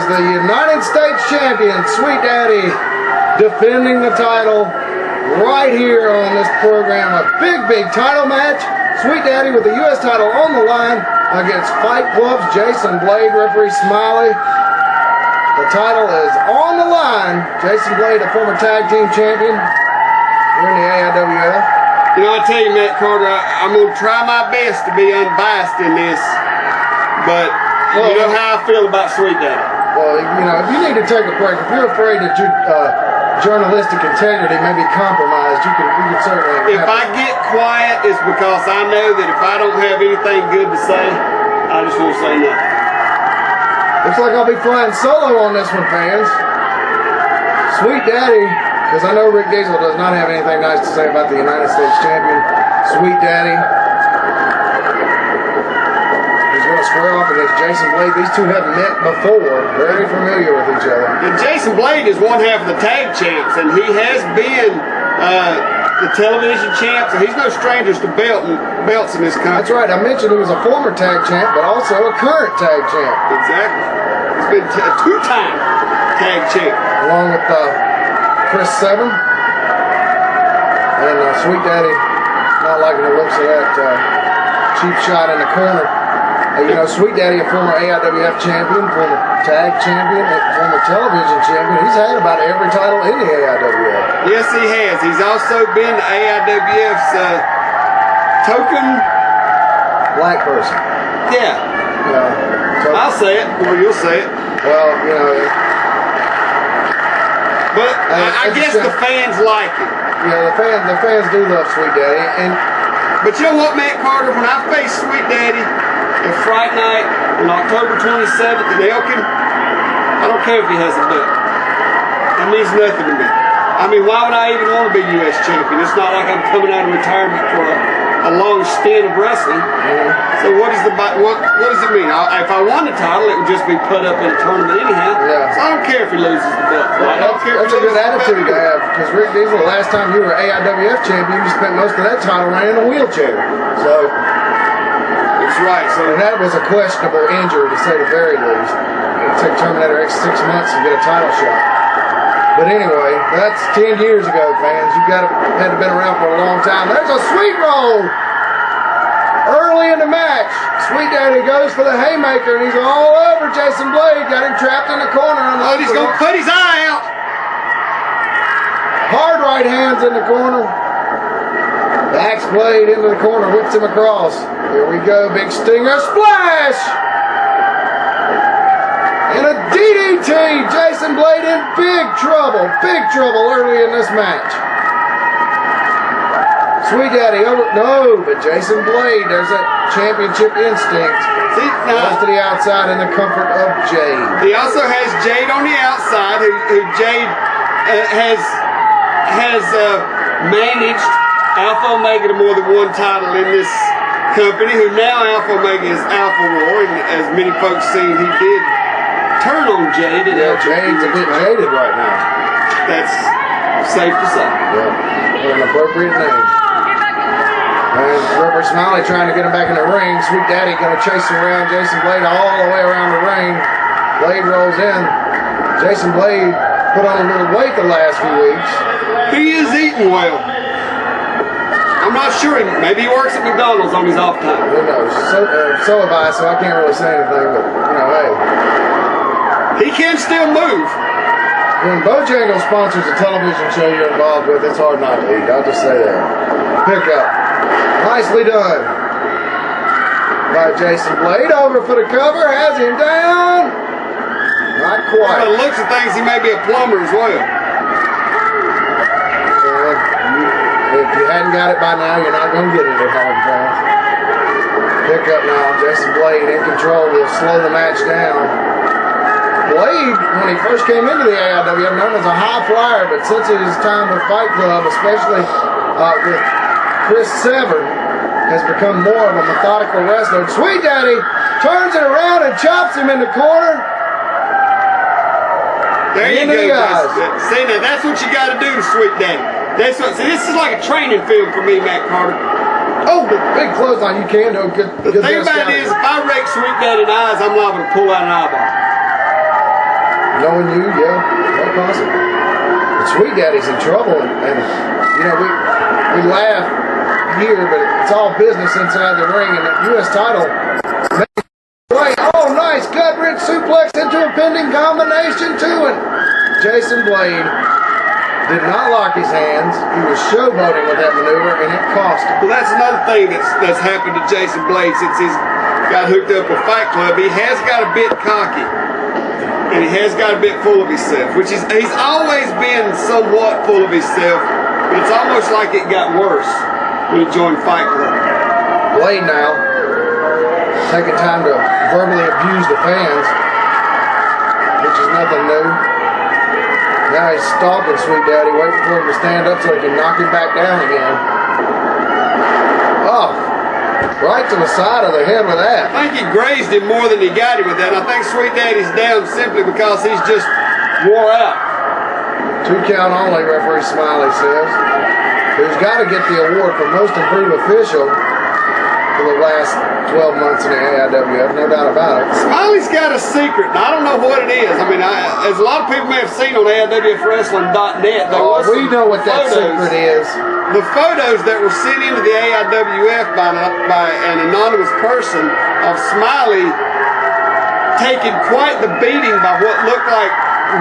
the United States champion, Sweet Daddy, defending the title right here on this program. A big title match. Sweet Daddy with the U.S. title on the line against Fight Club's Jason Blade, referee Smiley. The title is on the line. Jason Blade, a former tag team champion here in the AIWF. You know, I tell you, Matt Carter, I'm going to try my best to be unbiased in this, but you know how I feel about Sweet Daddy. Well, you know, if you need to take a break, if you're afraid that your journalistic integrity may be compromised, you can certainly. If I get quiet, it's because I know that if I don't have anything good to say, I just won't say nothing. Looks like I'll be flying solo on this one, fans. Sweet Daddy, because I know Rick Diesel does not have anything nice to say about the United States champion, Sweet Daddy. He's going to square off against Jason Blade. These two have met before, very familiar with each other. And Jason Blade is one half of the tag champs, and he has been the television champ, so he's no strangers to belts in this country. That's right. I mentioned he was a former tag champ, but also a current tag champ. Exactly. He's been a two-time tag champ. Along with Chris Severn. And Sweet Daddy not liking the looks of that cheap shot in the corner. You know, Sweet Daddy, a former AIWF champion, former tag champion, former television champion. He's had about every title in the AIWF. Yes, he has. He's also been AIWF's token black person. Yeah. I'll say it, or you'll say it. Well, you know. But I guess the fans like it. Yeah, the fans do love Sweet Daddy. But you know what, Matt Carter? When I face Sweet Daddy at Fright Night on October 27th in Elkin, I don't care if he has a belt. That means nothing to me. I mean, why would I even want to be U.S. champion? It's not like I'm coming out of retirement for a long stint of wrestling. So what does it mean? If I won the title, it would just be put up in a tournament anyhow. Yeah. So I don't care if he loses the belt. That's a good attitude to have, because Rick Diesel, the last time you were AIWF champion, you spent most of that title running in a wheelchair. So that's right. So that was a questionable injury, to say the very least. It'd take Terminator X 6 months to get a title shot. But anyway, that's 10 years ago, fans. You had to been around for a long time. There's a sweet roll early in the match. Sweet Daddy goes for the haymaker, and he's all over Jason Blade. Got him trapped in the corner. Oh, he's going to put his eye out. Hard right hands in the corner. Backs Blade into the corner, whips him across. Here we go, big stinger splash! And a DDT! Jason Blade in big trouble early in this match. Sweet Daddy over, no, but Jason Blade, there's that championship instinct. See, goes to the outside in the comfort of Jade. He also has Jade on the outside, who Jade has managed Alpha Omega to more than one title in this company, who now Alpha Omega is Alpha War, and as many folks seen, he did turn on Jade. Yeah, Jade's a bit jaded right now. That's safe to say. Yeah, an appropriate name. And Reverend Smiley trying to get him back in the ring. Sweet Daddy going to chase him around Jason Blade all the way around the ring. Blade rolls in. Jason Blade put on a little weight the last few weeks. He is eating well. I'm not sure. Maybe he works at McDonald's on his off time. Who knows? So have I, so I can't really say anything, but, you know, hey. He can still move. When Bojangles sponsors a television show you're involved with, it's hard not to eat. I'll just say that. Pick up. Nicely done by Jason Blade. Over for the cover. Has him down. Not quite. By the looks of things, he may be a plumber as well. If you hadn't got it by now, you're not going to get it at home, fans. Pick up now. Jason Blade in control. Will slow the match down. Blade, when he first came into the AIWF, known as a high flyer, but since his time with Fight Club, especially with Chris Severn, has become more of a methodical wrestler. Sweet Daddy turns it around and chops him in the corner. There you go. See, now that's what you got to do to Sweet Daddy. That's what. See, this is like a training field for me, Matt Carter. Oh, the big clothesline. You can do good. The thing about it is, if I rake Sweet Daddy in the eyes, I'm liable to pull out an eyeball. Knowing you, yeah, quite possible. But Sweet Daddy's in trouble, and you know, we laugh here, but it's all business inside the ring, and that U.S. title. Oh, nice gut-wrench suplex into a pending combination too, and Jason Blade did not lock his hands. He was showboating with that maneuver, and it cost him. Well, that's another thing that's happened to Jason Blade since he's got hooked up with Fight Club. He has got a bit cocky, and he has got a bit full of himself, which is he's always been somewhat full of himself, but it's almost like it got worse when he joined Fight Club. Blade now taking time to verbally abuse the fans, which is nothing new. Now he's stalking Sweet Daddy, waiting for him to stand up so he can knock him back down again. Oh, right to the side of the head with that. I think he grazed him more than he got him with that. And I think Sweet Daddy's down simply because he's just wore out. 2 count only, referee Smiley says. Who's got to get the award for most improved official for the last 12 months in the AIWF, no doubt about it. Smiley's got a secret, and I don't know what it is. I mean, as a lot of people may have seen on AIWFWrestling.net, we know what that secret is. The photos that were sent into the AIWF by an anonymous person of Smiley taking quite the beating by what looked like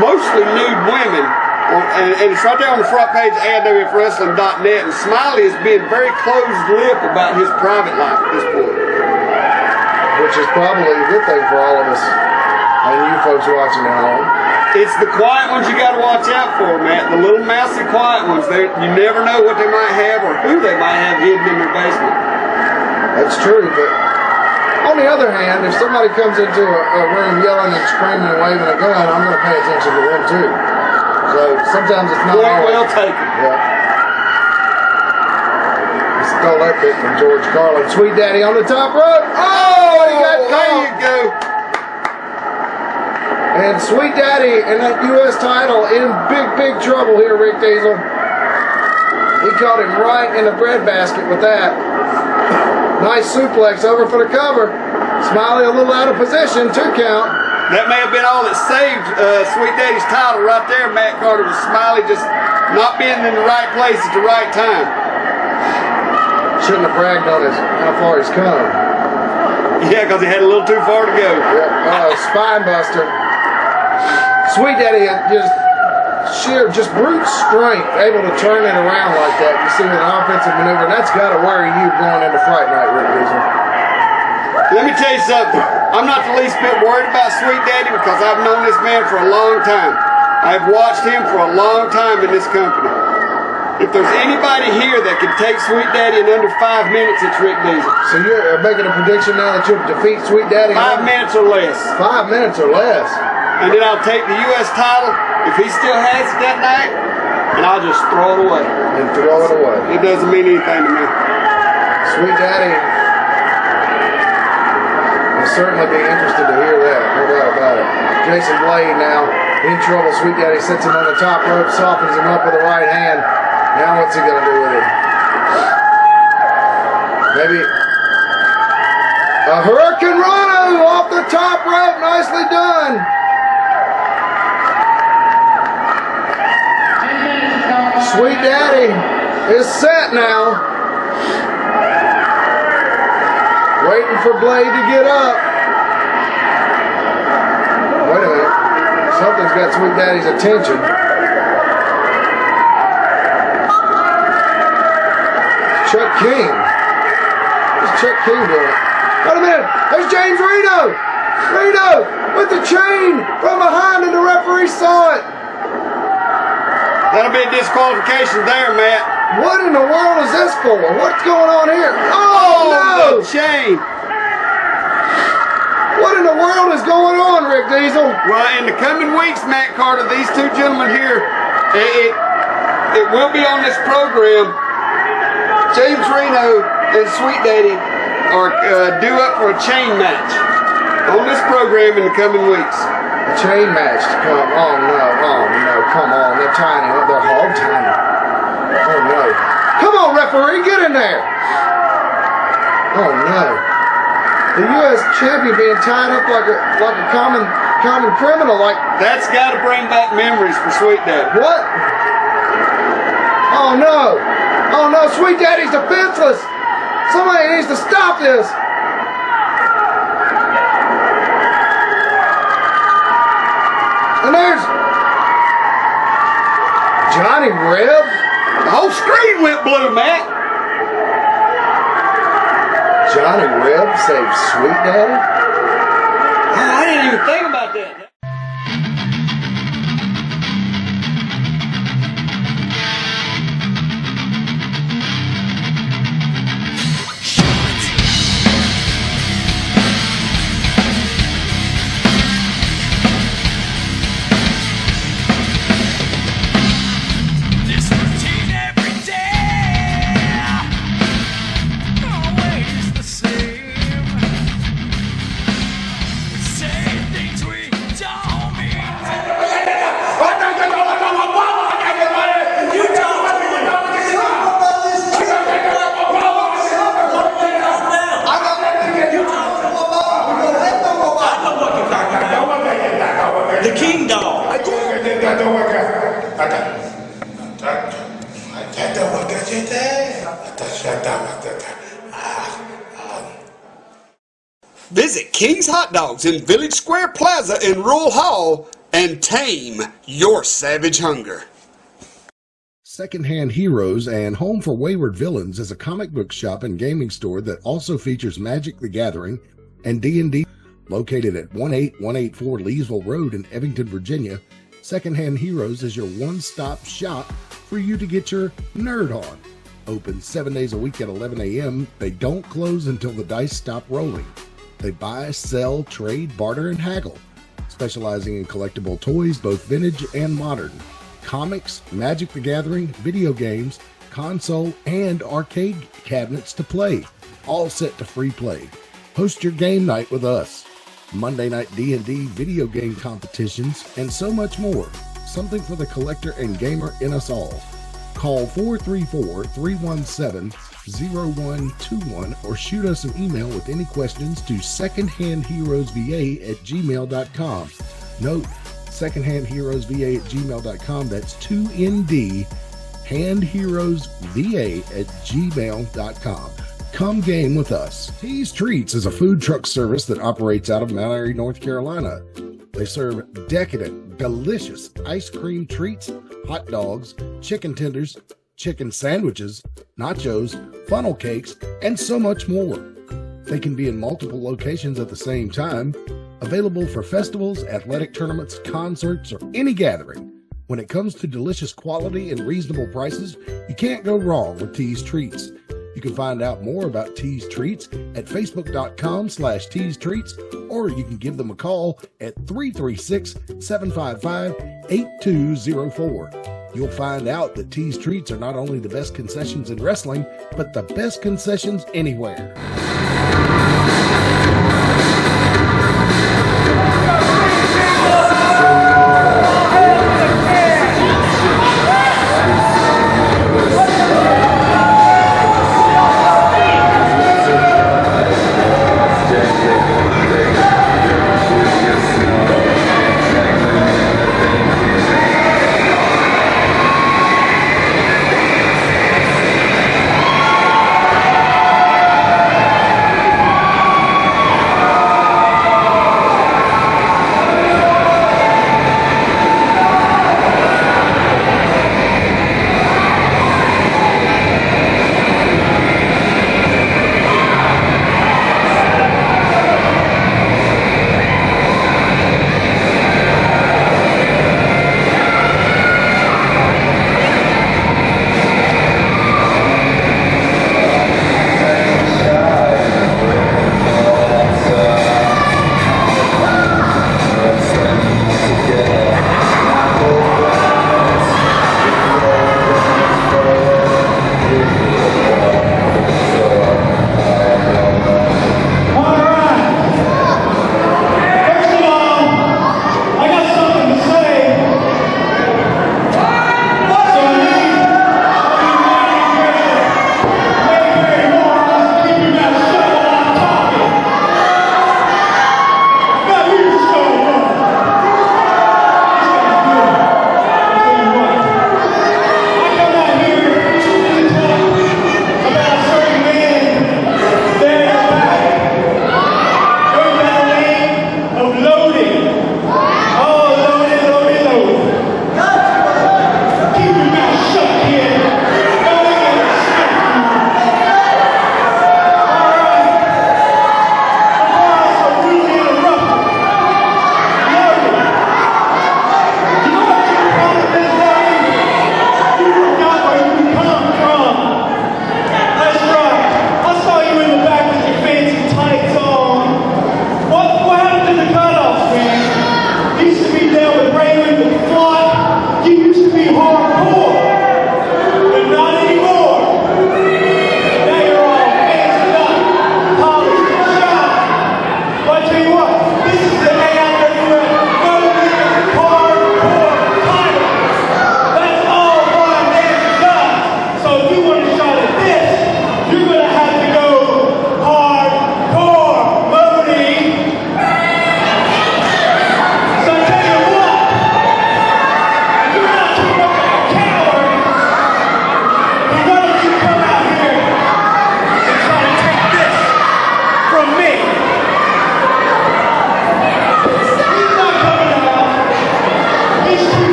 mostly nude women. And it's right there on the front page of AIWFWrestling.net, and Smiley is being very closed-lipped about his private life at this point. Which is probably a good thing for all of us and you folks watching at home. It's the quiet ones you got to watch out for, Matt. The little mousy quiet ones. You never know what they might have or who they might have hidden in their basement. That's true, but on the other hand, if somebody comes into a room yelling and screaming and waving a gun, I'm going to pay attention to them too. So sometimes it's not well taken. Yeah. He stole that bit from George Carlin. Sweet Daddy on the top rope. Oh, he got caught. There you go. And Sweet Daddy and that U.S. title in big trouble here, Rick Diesel. He caught him right in the breadbasket with that. Nice suplex over for the cover. Smiley a little out of position, 2 count. That may have been all that saved Sweet Daddy's title right there, Matt Carter, was Smiley just not being in the right place at the right time. Shouldn't have bragged on how far he's come. Yeah, because he had a little too far to go. Yep. Spine buster. Sweet Daddy just brute strength, able to turn it around like that. You see with an offensive maneuver, and that's got to worry you going into Fright Night, Rick Diesel. Let me tell you something. I'm not the least bit worried about Sweet Daddy because I've known this man for a long time. I've watched him for a long time in this company. If there's anybody here that can take Sweet Daddy in under 5 minutes, it's Rick Diesel. So you're making a prediction now that you'll defeat Sweet Daddy? 5 minutes or less. 5 minutes or less. And then I'll take the U.S. title if he still has it that night, and I'll just throw it away. And throw it away. It doesn't mean anything to me. Sweet Daddy will certainly be interested to hear that, no doubt about it. Jason Blade now in trouble. Sweet Daddy sets him on the top rope, softens him up with the right hand. Now what's he going to do with it? Maybe a Hurricane Rana off the top rope. Nicely done. Sweet Daddy is set now. Waiting for Blade to get up. Wait a minute. Something's got Sweet Daddy's attention. Chuck King. What's Chuck King doing? Wait a minute. There's James Reno. Reno with the chain from behind, and the referee saw it. That'll be a disqualification there, Matt. What in the world is this for? What's going on here? Oh, no! The chain. What in the world is going on, Rick Diesel? Well, in the coming weeks, Matt Carter, these two gentlemen here, it will be on this program. James Reno and Sweet Daddy are due up for a chain match on this program in the coming weeks. A chain match to come. Oh no, come on. They're tying him up. They're hog tying him. Oh no. Come on, referee, get in there. Oh no. The U.S. champion being tied up like a common common criminal. Like, That's got to bring back memories for Sweet Daddy. what? Oh no! Oh no! Sweet Daddy's defenseless. Somebody needs to stop this. And there's Johnny Reb. The whole screen went blue, Matt. Johnny Reb saves Sweet Daddy. Oh, I didn't even think about that. The king dog. Visit King's Hot Dogs in Village Square Plaza in Rural Hall and tame your savage hunger. Secondhand Heroes and Home for Wayward Villains is a comic book shop and gaming store that also features Magic the Gathering and D&D. Located at 18184 Leesville Road in Evington, Virginia, Secondhand Heroes is your one-stop shop for you to get your nerd on. Open 7 days a week at 11 a.m., they don't close until the dice stop rolling. They buy, sell, trade, barter, and haggle, specializing in collectible toys, both vintage and modern, comics, Magic the Gathering, video games, console, and arcade cabinets to play, all set to free play. Host your game night with us. Monday night D&D video game competitions, and so much more. Something for the collector and gamer in us all. Call 434-317-0121 or shoot us an email with any questions to secondhandheroesva@gmail.com. Note, secondhandheroesva@gmail.com. That's 2ND, handheroesva@gmail.com. Come game with us. Tease Treats is a food truck service that operates out of Mount Airy, North Carolina. They serve decadent, delicious ice cream treats, hot dogs, chicken tenders, chicken sandwiches, nachos, funnel cakes, and so much more. They can be in multiple locations at the same time, available for festivals, athletic tournaments, concerts, or any gathering. When it comes to delicious quality and reasonable prices, you can't go wrong with Tease Treats. You can find out more about Tease Treats at facebook.com/Tease Treats, or you can give them a call at 336-755-8204. You'll find out that Tease Treats are not only the best concessions in wrestling, but the best concessions anywhere.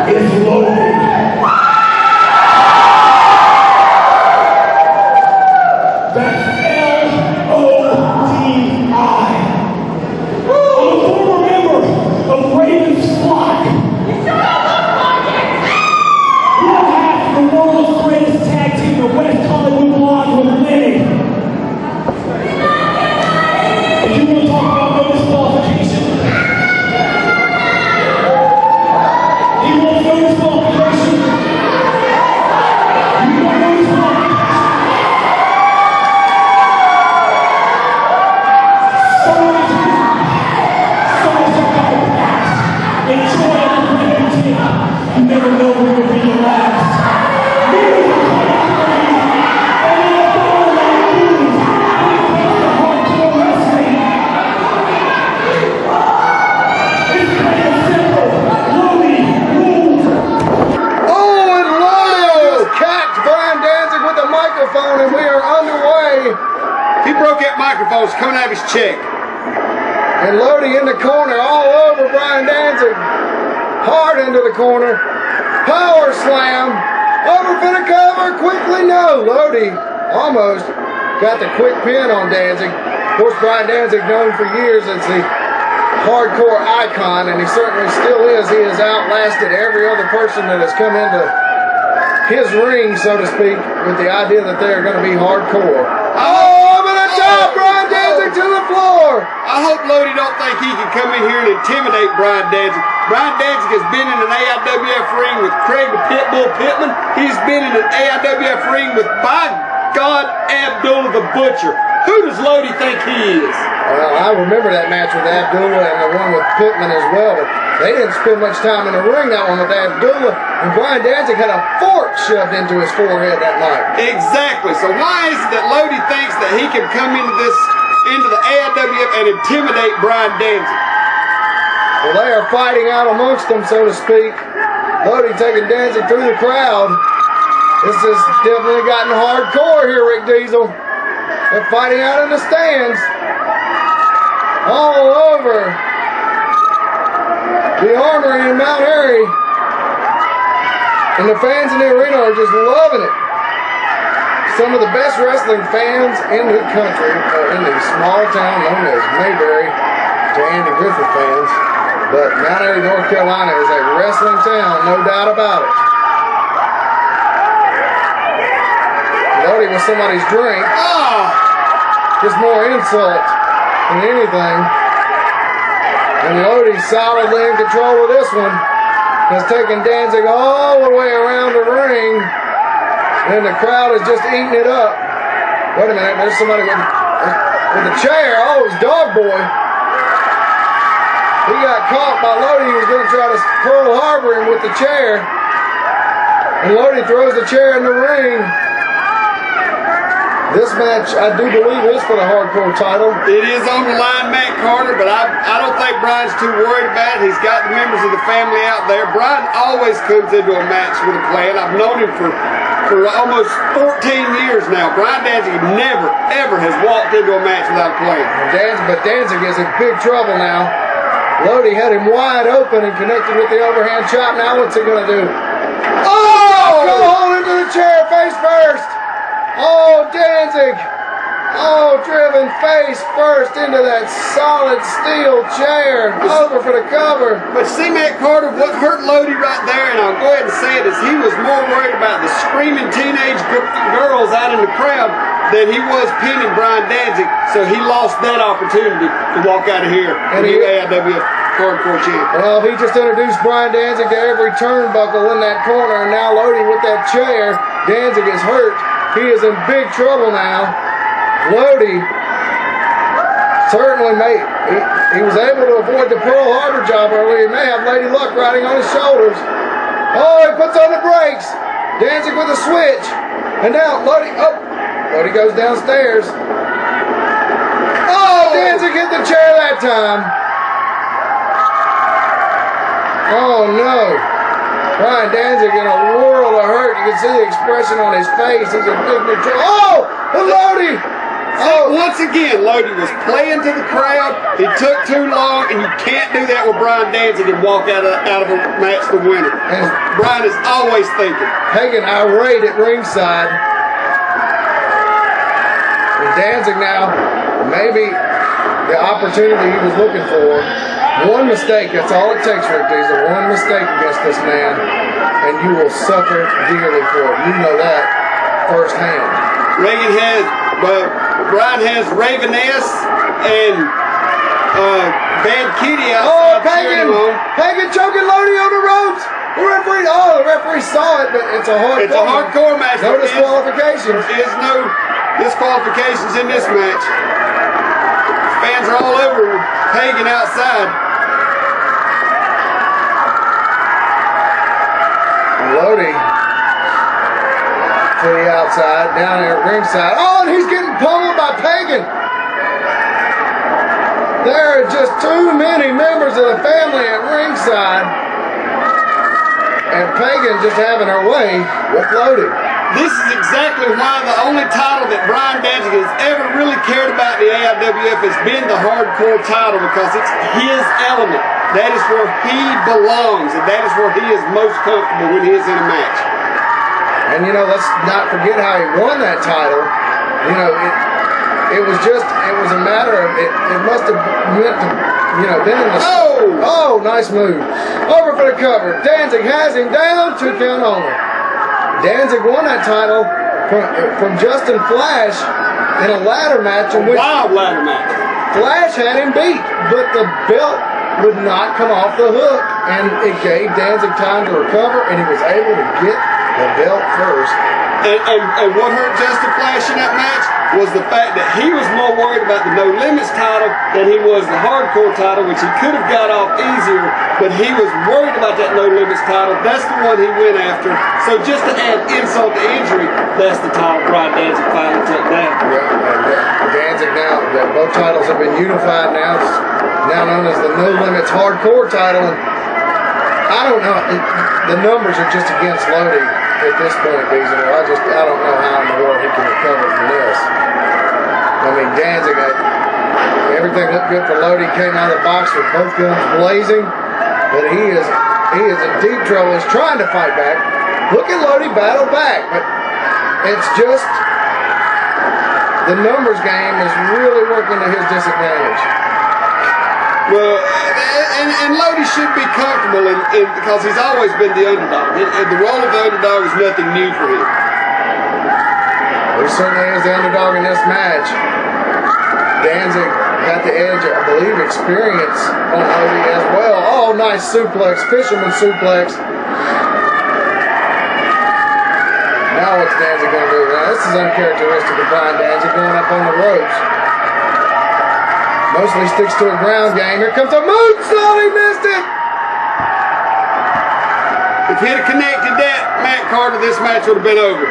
It's Lodi. That's L-O-D-I. I'm a former member of Raven's flock. We're half the world's greatest tag team, the West Hollywood Blondes with Lenny. If you want to talk about no disqualification, he wants no disqualification. You want no disqualification. Enjoy everything you take. You never know when will be your last. Oh, and Lodi catch Brian Danzig with the microphone, and we are underway. He broke that microphone. It's coming out of his check. And Lodi in the corner, all over Brian Danzig. Hard into the corner. Power slam. Over for the cover. Quickly, no. Lodi almost got the quick pin on Danzig. Of course, Brian Danzig known for years as the hardcore icon, and he certainly still is. He has outlasted every other person that has come into his ring, so to speak, with the idea that they are going to be hardcore. Oh, over the top, Brian Danzig to the floor. I hope Lodi don't think he can come in here and intimidate Brian Danzig. Brian Danzig has been in an AIWF ring with Craig the Pitbull Pittman. He's been in an AIWF ring with, by God, Abdullah the Butcher. Who does Lodi think he is? Well, I remember that match with Abdullah and the one with Pittman as well, but they didn't spend much time in the ring, that one with Abdullah, and Brian Danzig had a fork shoved into his forehead that night. Exactly. So why is it that Lodi thinks that he can come into the AIWF and intimidate Brian Danzig? Well, they are fighting out amongst them, so to speak. Lodi taking Danzig through the crowd. This has definitely gotten hardcore here, Rick Diesel. They're fighting out in the stands. All over the Armory in Mount Airy. And the fans in the arena are just loving it. Some of the best wrestling fans in the country are in the small town known as Mayberry to Andy Griffith fans. But Mount Airy, North Carolina is a wrestling town, no doubt about it. Lodi with somebody's drink. Just more insult than anything. And Lodi solidly in control of this one. Has taken Danzig all the way around the ring. And the crowd is just eating it up. Wait a minute, there's somebody with a chair. Oh, it was Dog Boy. He got caught by Lodi. He was going to try to Pearl Harbor him with the chair. And Lodi throws the chair in the ring. This match, I do believe, is for the hardcore title. It is on the line, Matt Carter, but I don't think Brian's too worried about it. He's got the members of the family out there. Brian always comes into a match with a plan. I've known him for almost 14 years now. Brian Danzig never, ever has walked into a match without a plan. But Danzig is in big trouble now. Lodi had him wide open and connected with the overhand chop. Now what's he going to do? Oh! Go hold into the chair face first. Oh, Danzig. Oh, driven face first into that solid steel chair. Over for the cover. But see, Matt Carter, what hurt Lodi right there, and I'll go ahead and say it, is he was more worried about the screaming teenage girls out in the crowd than he was pinning Brian Danzig. So he lost that opportunity to walk out of here and be AIWF hardcore champion. Well, he just introduced Brian Danzig to every turnbuckle in that corner, and now Lodi with that chair. Danzig is hurt. He is in big trouble now. Lodi certainly he was able to avoid the Pearl Harbor job earlier. He may have Lady Luck riding on his shoulders. Oh, he puts on the brakes. Danzig with a switch. And now Lodi goes downstairs. Oh, Danzig hit the chair that time. Oh, no. Brian Danzig in a world of hurt. You can see the expression on his face. He's in big trouble. Oh! And Lodi Once again, Lodi was playing to the crowd. He took too long, and you can't do that with Brian Danzig and walk out of a match the winner. And Brian is always thinking. Pagan irate at ringside. And Danzig now, maybe the opportunity he was looking for. One mistake, that's all it takes, Rick Diesel. One mistake against this man, and you will suffer dearly for it. You know that firsthand. Brian has Raveness and Bad Kitty outside. Pagan choking Lodi on the ropes. The referee saw it, but it's a hardcore match. No disqualifications. There is no disqualifications in this match. Fans are all over Pagan outside. Lodi to the outside, down there at ringside. Oh, and he's getting pummeled by Pagan. There are just too many members of the family at ringside. And Pagan just having her way with Lodi. This is exactly why the only title that Brian Danzig has ever really cared about in the AIWF has been the hardcore title, because it's his element. That is where he belongs, and that is where he is most comfortable when he is in a match. And let's not forget how he won that title. It was a matter of it must have meant to been in the nice move. Over for the cover. Danzig has him down, 2 count only. Danzig won that title from Justin Flash in a ladder match. Wild ladder match. Flash had him beat, but the belt would not come off the hook, and it gave Danzig time to recover, and he was able to get the belt first. And what hurt Justin Flash in that match was the fact that he was more worried about the No Limits title than he was the hardcore title, which he could have got off easier, but he was worried about that No Limits title. That's the one he went after. So just to add insult to injury, that's the title Brian Danzig finally took down. Danzig now, both titles have been unified now. It's now known as the No Limits hardcore title. And I don't know, the numbers are just against Lodi at this point, Diesel. I don't know how in the world he can recover from this. I mean, Danzig, everything looked good for Lodi. Came out of the box with both guns blazing, but he is in deep trouble. He's trying to fight back. Look at Lodi battle back, but it's just the numbers game is really working to his disadvantage. Well, and Lodi should be comfortable because he's always been the underdog. The role of the underdog is nothing new for him. He certainly is the underdog in this match. Danzig got the edge, I believe, experience on Lodi as well. Oh, nice suplex, fisherman suplex. Now what's Danzig going to do? Now, this is uncharacteristic of Brian Danzig, going up on the ropes. Mostly sticks to a ground game. Here comes a moonsault. He missed it. If he'd have connected that, Matt Carter, this match would have been over.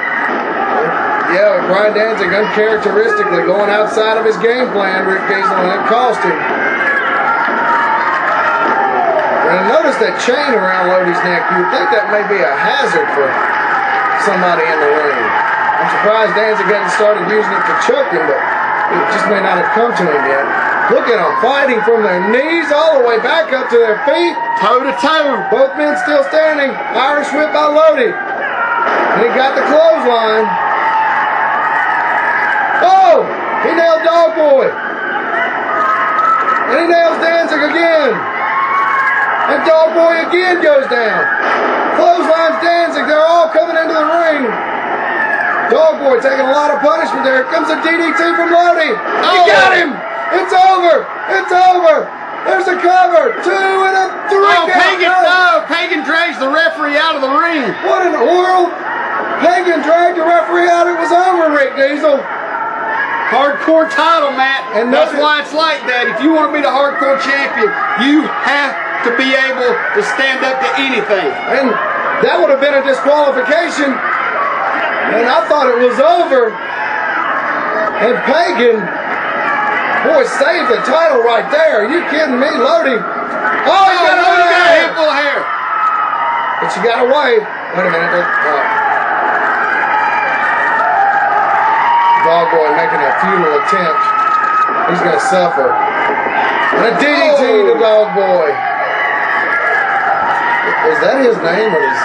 Yeah, Brian Danzig uncharacteristically going outside of his game plan, Rick Diesel, and it cost him. And notice that chain around Lodi's neck. You'd think that may be a hazard for somebody in the ring. I'm surprised Danzig hadn't started using it to choke him, but it just may not have come to him yet. Look at them fighting from their knees all the way back up to their feet. Toe to toe. Both men still standing. Irish whip by Lodi. And he got the clothesline. Oh! He nailed Dog Boy. And he nails Danzig again. And Dog Boy again goes down. Clotheslines Danzig. They're all coming into the ring. Dog Boy taking a lot of punishment there. Here comes a DDT from Lodi. He got him. It's over! It's over! There's a cover! 2 and a 3 count. Pagan drags the referee out of the ring. What in the world? Pagan dragged the referee out. It was over, Rick Diesel. Hardcore title, Matt. And that's why it's like that. If you want to be the hardcore champion, you have to be able to stand up to anything. And that would have been a disqualification. And I thought it was over. And Pagan... Boy, saved the title right there. Are you kidding me, Lodi? Oh, he got a handful of hair. But she got away. Wait a minute. Dog Boy making a futile attempt. He's going to suffer. And a DDT to Dog Boy. Is that his name or is...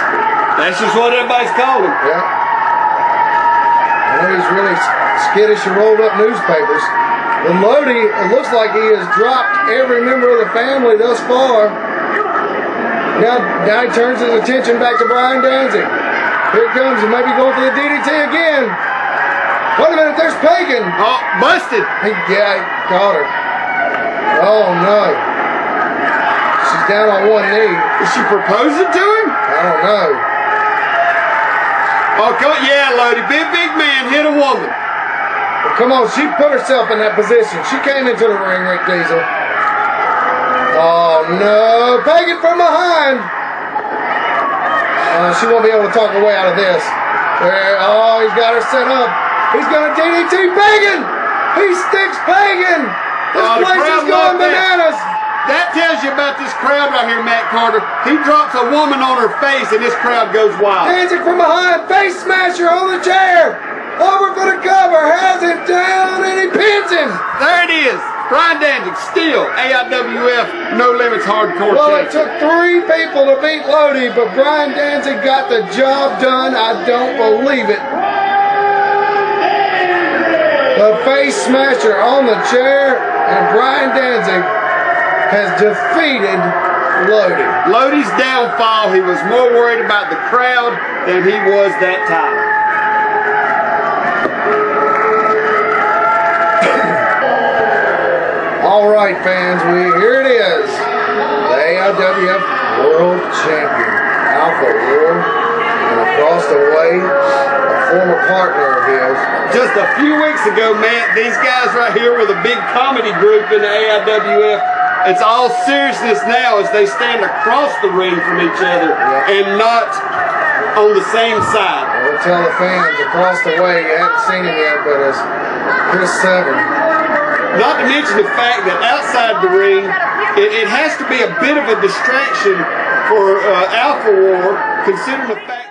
That's just what everybody's calling him. Yeah. I know he's really skittish and rolled up newspapers. But Lodi, it looks like he has dropped every member of the family thus far. Now he turns his attention back to Brian Danzig. Here it comes, he may be going for the DDT again. Wait a minute, there's Pagan. Oh, busted. He caught her. Oh no. She's down on one knee. Is she proposing to him? I don't know. Oh, yeah, Lodi. Big man hit a woman. Well, come on, she put herself in that position. She came into the ring, Rick Diesel. Oh no, Pagan from behind. She won't be able to talk her way out of this. Oh, he's got her set up. He's going to DDT Pagan. He sticks Pagan. This place is going bananas. That tells you about this crowd right here, Matt Carter. He drops a woman on her face and this crowd goes wild. Danzig from behind, face smasher on the chair. Over for the cover, has it down, and he pins him. There it is. Brian Danzig, still AIWF No Limits Hardcore Well, it champion. took 3 people to beat Lodi, but Brian Danzig got the job done. I don't believe it. The face smasher on the chair, and Brian Danzig has defeated Lodi. Lodi's downfall, he was more worried about the crowd than he was that time. All right, fans, here it is. The AIWF World Champion, Alpha War, and across the way, a former partner of his. Just a few weeks ago, Matt, these guys right here were the big comedy group in the AIWF. It's all seriousness now as they stand across the ring from each other and not on the same side. We'll tell the fans across the way, you haven't seen him yet, but it's Chris Severn. Not to mention the fact that outside the ring, it has to be a bit of a distraction for Alpha War, considering the fact